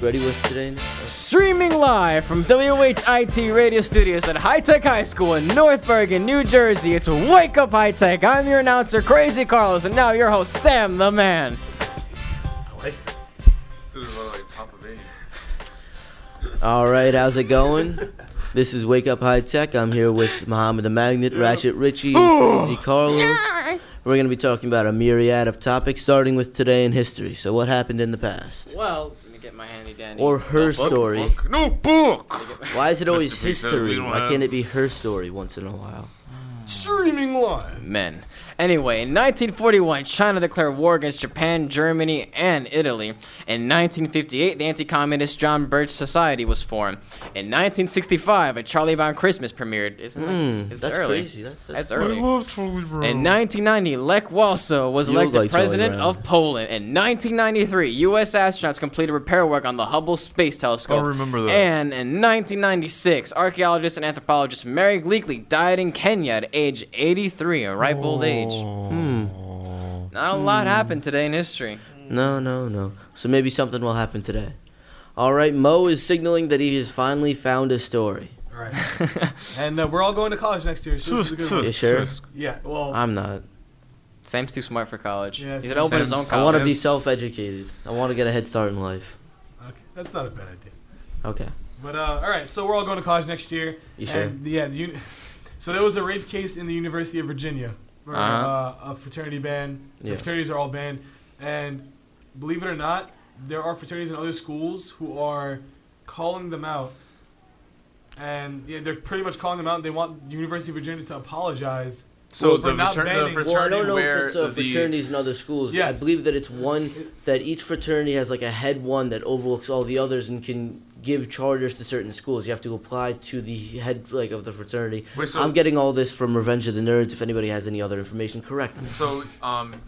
Ready with today? Streaming live from WHIT Radio Studios at High Tech High School in North Bergen, New Jersey. It's Wake Up High Tech. I'm your announcer, Crazy Carlos, and now your host, Sam the Man. All right, how's it going? This is Wake Up High Tech. I'm here with Muhammad the Magnet, Ratchet Richie, and Crazy Carlos. We're going to be talking about a myriad of topics, starting with today in history. So what happened in the past? Well, let me get my handy dandy. Or her story. No book! Why is it always Mr. Pizza, we history? don't Why have- can't it be her story once in a while? Streaming live! Men. Anyway, in 1941, China declared war against Japan, Germany, and Italy. In 1958, the anti-communist John Birch Society was formed. In 1965, a Charlie Brown Christmas premiered. It's That's early. crazy. That's That's early. I love Charlie Brown. In 1990, Lech Walesa was You look elected like Charlie president Brown. of Poland. In 1993, U.S. astronauts completed repair work on the Hubble Space Telescope. I remember that. And in 1996, archaeologist and anthropologist Mary Gleekley died in Kenya at age 83, a ripe old age. Not a lot happened today in history. No. So maybe something will happen today. All right, Mo is signaling that he has finally found a story. All right. And we're all going to college next year. So this is a good one. You sure? Yeah, well, I'm not. Sam's too smart for college. Yeah, He's gonna open his own Sam's- I want to college. be self-educated. I want to get a head start in life. okay, that's not a bad idea. Okay. But, all right, so we're all going to college next year. You sure? And, yeah, so there was a rape case in the University of Virginia for a fraternity ban. Yeah. The fraternities are all banned. And believe it or not, there are fraternities in other schools who are calling them out. And yeah, they're pretty much calling them out. They want the University of Virginia to apologize. So for the not fraternity banning- Well, I don't know where if it's the fraternities in other schools. Yes. I believe that it's one that each fraternity has like a head one that overlooks all the others and can give charters to certain schools. You have to apply to the head like of the fraternity. Wait, so- I'm getting all this from Revenge of the Nerds. If anybody has any other information, correct me. So,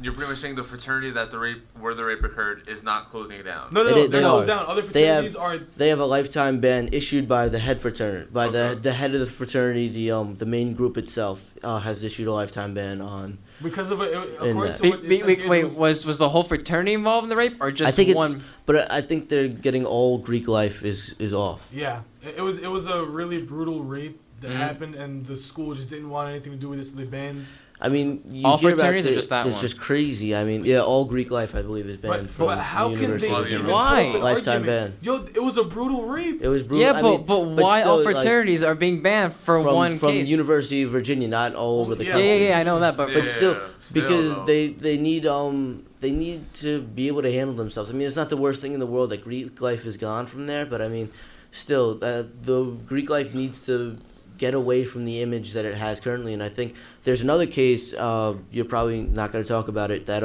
you're pretty much saying the fraternity that where the rape occurred is not closing it down. No, They they're are. closed down. Other They have- fraternities are... They have a lifetime ban issued by the head fraternity, by the head of the fraternity. The main group itself has issued a lifetime ban on. Because of it, In according that. to what it says here, Wait, there was- was the whole fraternity involved in the rape, or just I think one? it's, but I think they're getting all Greek life is off. Yeah, it was a really brutal rape that happened, and the school just didn't want anything to do with this, so they banned. I mean, you All hear about fraternities or the- just that it's one? just crazy. I mean, yeah, all Greek life, I believe, is banned from But how the can they University of even Virginia. Why? put up an Lifetime argument? Yo, it was a brutal rape. It was brutal. Yeah, I but mean, but why all still, like, fraternities are being banned for from, one from case? University of Virginia, not all over the Yeah, country. Yeah, I know that, but But Yeah, still, because though. they need to be able to handle themselves. I mean, it's not the worst thing in the world that Greek life is gone from there, but I mean, still, the Greek life needs to get away from the image that it has currently. And I think there's another case. You're probably not going to talk about it. That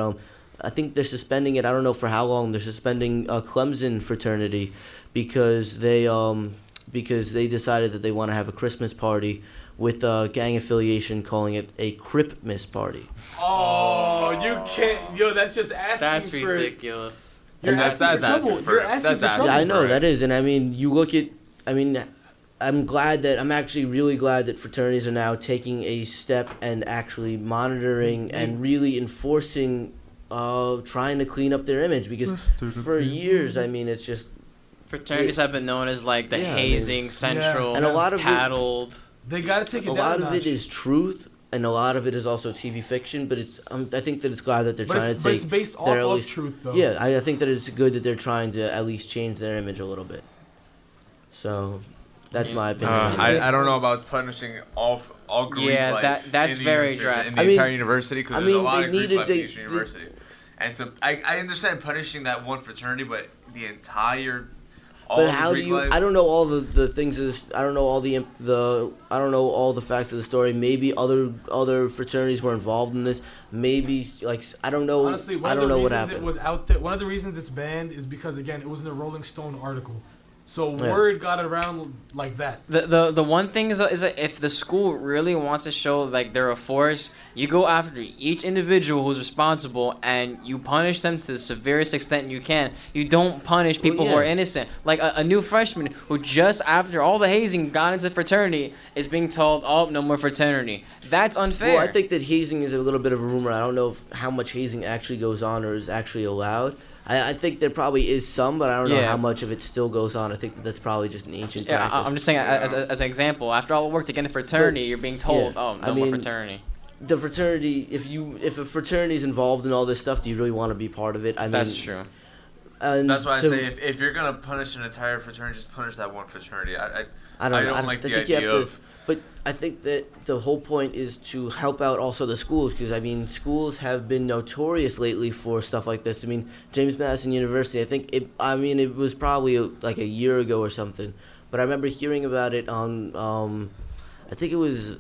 I think they're suspending it. I don't know for how long. They're suspending Clemson fraternity because they decided that they want to have a Christmas party with gang affiliation, calling it a Cripmas party. Oh, you can't. Yo, that's just asking that's for. ridiculous. You're And asking that's for trouble. asking for You're it. asking That's for asking trouble. Yeah, I know right. that is, and I mean, you look at. I mean, I'm actually really glad that fraternities are now taking a step and actually monitoring and really enforcing, trying to clean up their image because for years, I mean, it's just. Fraternities have been known as like the Yeah, I mean- hazing central, And a lot of it- paddled. They gotta take it A down. lot of notch. it is truth, and a lot of it is also TV fiction. But it's I think that it's glad that they're but trying it's, to but take. it's based off their at of least- truth, though. Yeah, I think that it's good that they're trying to at least change their image a little bit. So, that's Yeah. my opinion. I don't know about punishing all Greek Yeah, life that's in the very university- drastic. in the I mean- entire university because I there's a mean, lot they of Greek needed life to- in Eastern University. And so I understand punishing that one fraternity, but the entire all But the how do Greek you? life, I don't know all the things. I don't know all the I don't know all the facts of the story. Maybe other fraternities were involved in this. Maybe like I don't know. Honestly, one I of don't the know what reasons it happened. was out there. One of the reasons it's banned is because again, it was in a Rolling Stone article. So Yeah. word got around like that. The one thing is that if the school really wants to show like they're a force, you go after each individual who's responsible and you punish them to the severest extent you can. You don't punish people who are yeah. innocent. Like a new freshman who just after all the hazing got into the fraternity is being told, oh, no more fraternity. That's unfair. Well, I think that hazing is a little bit of a rumor. I don't know how much hazing actually goes on or is actually allowed. I think there probably is some, but I don't know Yeah. how much of it still goes on. I think that's probably just an ancient Yeah, practice. I'm just saying as an example. After all the work to get in fraternity, you're being told, yeah, "Oh, I no more mean, fraternity." The fraternity, if a fraternity is involved in all this stuff, do you really want to be part of it? I mean, That's true. And That's why I to- say if you're gonna punish an entire fraternity, just punish that one fraternity. I don't know. like the think you have idea to, of. but I think that the whole point is to help out also the schools, because I mean schools have been notorious lately for stuff like this. I mean James Madison University. I think it. I mean it was probably like a year ago or something, but I remember hearing about it on. I think it was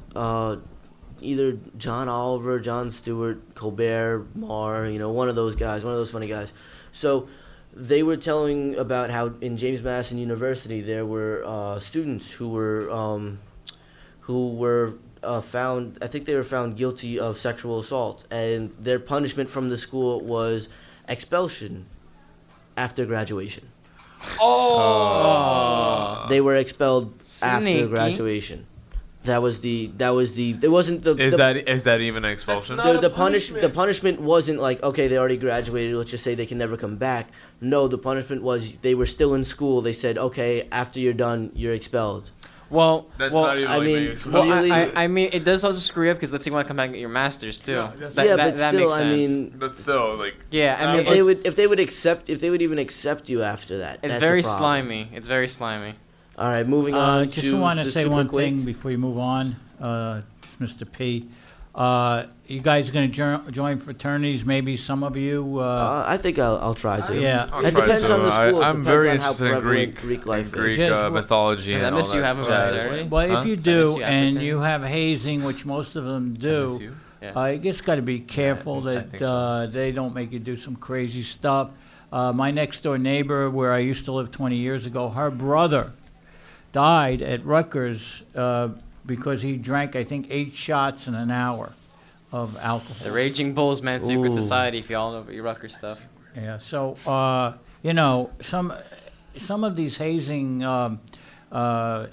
either John Oliver, Jon Stewart, Colbert, Marr. One of those guys, one of those funny guys. So. They were telling about how in James Madison University there were students who were found. I think they were found guilty of sexual assault, and their punishment from the school was expulsion after graduation. Oh. They were expelled Sneaky. after graduation. That was the. It wasn't the. Is the, that even expulsion? That's not the a punishment. The punishment wasn't like, okay, they already graduated, let's just say they can never come back. No, the punishment was they were still in school. They said, okay, after you're done, you're expelled. Well, That's well, not even I like mean, being expelled. well, really- I mean, it does also screw you up because let's say you want to come back and get your master's too. Yeah, that's- that, yeah, that, but that still, makes I sense. mean, But still, like. Yeah, I mean, if they would even accept you after that. it's that's very a problem. slimy. It's very slimy. All right, moving on. Just to want to the say super one quick. thing before you move on, Mr. P. You guys going to join fraternities? Maybe some of you. I think I'll try to. Yeah. I'll It try depends to. on the school. It I'm depends very on how interested in prevalent Greek life is. Greek Yes, well- mythology Does and that all miss you that having jazz. fraternity? Well, Huh? if you Does that miss do, you and after you have hazing, which most of them Miss do, you? Yeah. you just got to be careful I that think so. they don't make you do some crazy stuff. My next door neighbor, where I used to live 20 years ago, her brother died at Rutgers because he drank, I think, 8 shots in an hour of alcohol. The Raging Bulls, man, secret Ooh. society. If y'all know about your Rutgers stuff. Yeah. So some of these hazing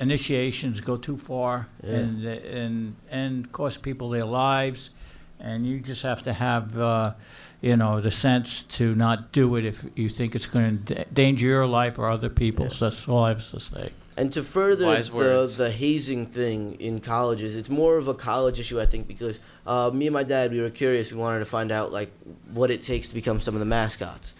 initiations go too far and cost people their lives, and you just have to have the sense to not do it if you think it's going to endanger your life or other people's. That's all I have to say. And to further Wise words. the hazing thing in colleges, it's more of a college issue, I think, because me and my dad, we were curious. We wanted to find out like what it takes to become some of the mascots.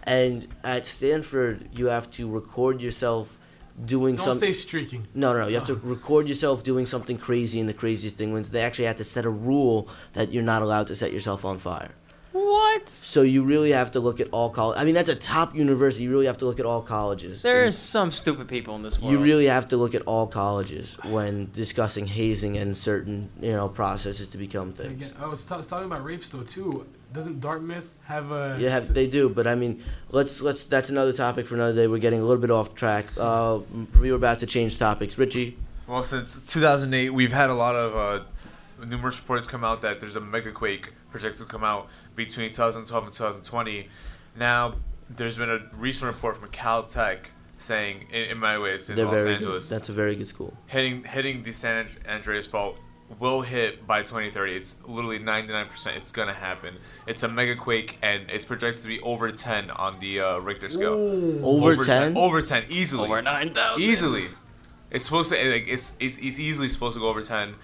And at Stanford, you have to record yourself doing Don't something. stay streaking. No. You have to record yourself doing something crazy, and the craziest thing was they actually had to set a rule that you're not allowed to set yourself on fire. What? So you really have to look at all college. I mean, that's a top university. You really have to look at all colleges. There's some stupid people in this world. You really have to look at all colleges when discussing hazing and certain, processes to become things. Again, I was talking about rapes though too. Doesn't Dartmouth have a? Yeah, they do, but I mean, let's. That's another topic for another day. We're getting a little bit off track. We were about to change topics. Richie, Well, since 2008, we've had a lot of numerous reports come out that there's a megaquake projected to come out between 2012 and 2020. Now, there's been a recent report from Caltech saying, in my way, it's in they're Los very Angeles, good. That's a very good school. hitting the San Andreas fault will hit by 2030. It's literally 99%. It's gonna happen. It's a megaquake, and it's projected to be over 10 on the Richter scale. Over 10? Over 10, easily. Over 9,000. Easily. It's supposed to it's easily supposed to go over 10,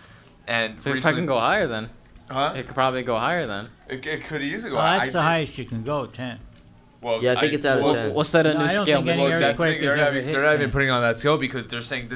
and So it recently, probably can go higher then. Huh? It could probably go higher then. It could easily go. Well, high. that's the highest you can go, 10. Well, Yeah, I think it's out of well, 10. We'll set a No, new I don't scale. think any Well, that's the earthquake thing. has ever hit They're not even 10. putting it on that scale because they're saying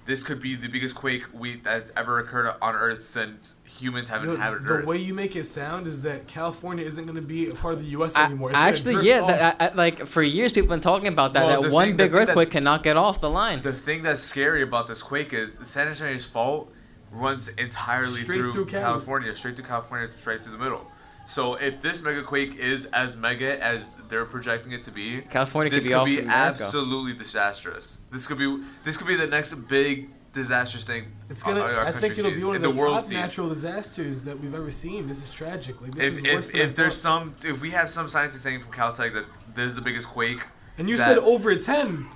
this could be the biggest quake that's ever occurred on Earth since humans have inhabited The Earth. way you make it sound is that California isn't going to be a part of the U.S. anymore. It's gonna Actually, drift yeah. off. Like for years, people have been talking about that. Well, That the one thing- big the thing earthquake that's- cannot get off the line. The thing that's scary about this quake is the San Andreas fault runs entirely Straight through Cali. California, straight through the middle. So if this megaquake is as mega as they're projecting it to be, California could this be could off be America. absolutely disastrous. This could be the next big disastrous thing. It's gonna. our I country think it'll be sees, one in of the world top sees. natural disasters that we've ever seen. This is tragic. Like this is worse than I If there's thought. if we have some scientists saying from Caltech that this is the biggest quake, And you that- said over 10.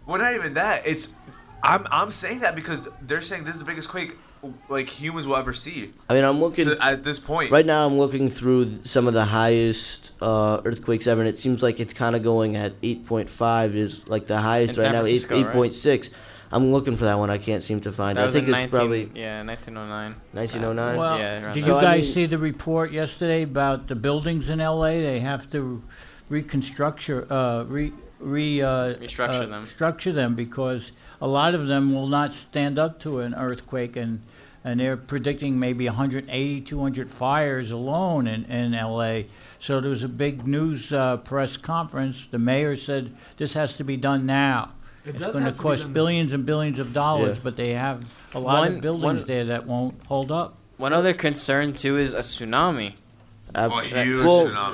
well, not even that. I'm saying that because they're saying this is the biggest quake like humans will ever see. I mean, I'm looking So at this point, right now. I'm looking through some of the highest earthquakes ever, and it seems like it's kind of going at 8.5 is like the highest In right San now. Francisco, right? 8.6. I'm looking for that one. I can't seem to find it. That I was think in it's probably 1909. 1909. Well, Yeah, around did that. you So, I guys mean- see the report yesterday about the buildings in L.A.? They have to restructure them. structure them because a lot of them will not stand up to an earthquake, and they're predicting maybe 180, 200 fires alone in L.A. So there was a big news press conference. The mayor said this has to be done now. It It's does going to have to be cost done. billions and billions of dollars, Yeah. but they have a lot One- of buildings one- there that won't hold up. One other concern too is a tsunami. a huge well, tsunami.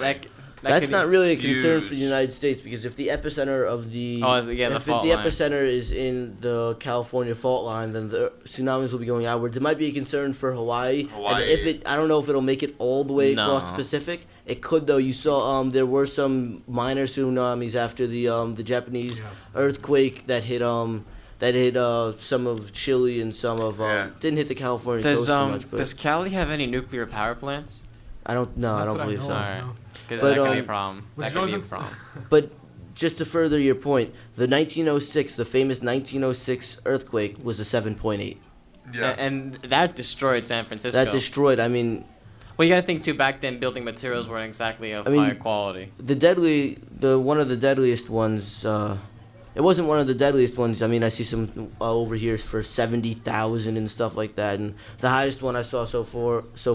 That That's could not be, really a concern for the huge. United States because if the epicenter of the the if fault the line. epicenter is in the California fault line, then the tsunamis will be going outwards. It might be a concern for Hawaii. Hawaii. And if it, I don't know if it'll make it all the way across the No. Pacific. It could though. You saw there were some minor tsunamis after the Japanese Yeah. earthquake that hit some of Chile and some of Yeah. didn't hit the California Does coast too much. But does Cali have any nuclear power plants? I don't know. I Not don't that believe know so. of, Alright. no. Because But, that could be a um, problem. which That could goes be a into- problem. But just to further your point, the 1906, the famous 1906 earthquake was a 7.8. yeah. And that destroyed San Francisco. That destroyed. I mean, Well, you gotta think too. Back then, building materials weren't exactly of I mean- high quality. one of the deadliest ones. It wasn't one of the deadliest ones. I mean, I see some over here for 70,000 and stuff like that. And the highest one I saw so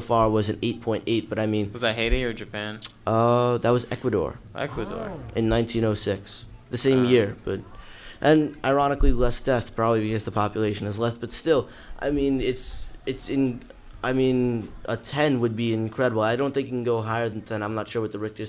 far was an 8.8. But I mean, Was that Haiti or Japan? that was Ecuador Ecuador. in 1906, the same Ah. year. And ironically, less deaths probably because the population is less. But still, I mean, I mean, a 10 would be incredible. I don't think it can go higher than 10. I'm not sure what the Richter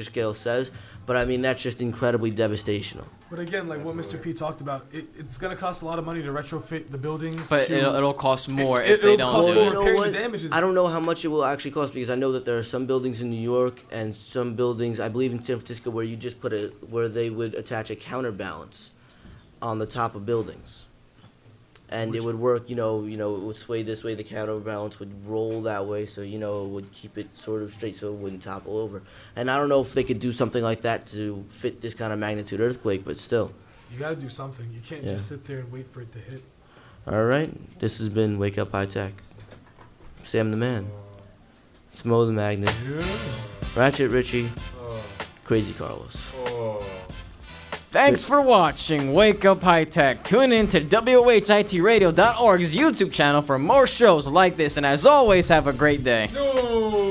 scale says, but I mean that's just incredibly devastational. But again, like what Mr. P talked about, it's going to cost a lot of money to retrofit the buildings. But to, it'll cost more It- if they it'll don't cost do more it. You know repairing what? the damages. I don't know how much it will actually cost because I know that there are some buildings in New York and some buildings, I believe in San Francisco, where you just where they would attach a counterbalance on the top of buildings. And it would work, it would sway this way, the counterbalance would roll that way, so, it would keep it sort of straight so it wouldn't topple over. And I don't know if they could do something like that to fit this kind of magnitude earthquake, but still. You got to do something. You can't Yeah. just sit there and wait for it to hit. All right, this has been Wake Up High Tech. Sam the Man. It's Mo the Magnet. Ratchet Richie. Crazy Carlos. Thanks for watching Wake Up High Tech. Tune in to WHITradio.org's YouTube channel for more shows like this, and as always, have a great day. No.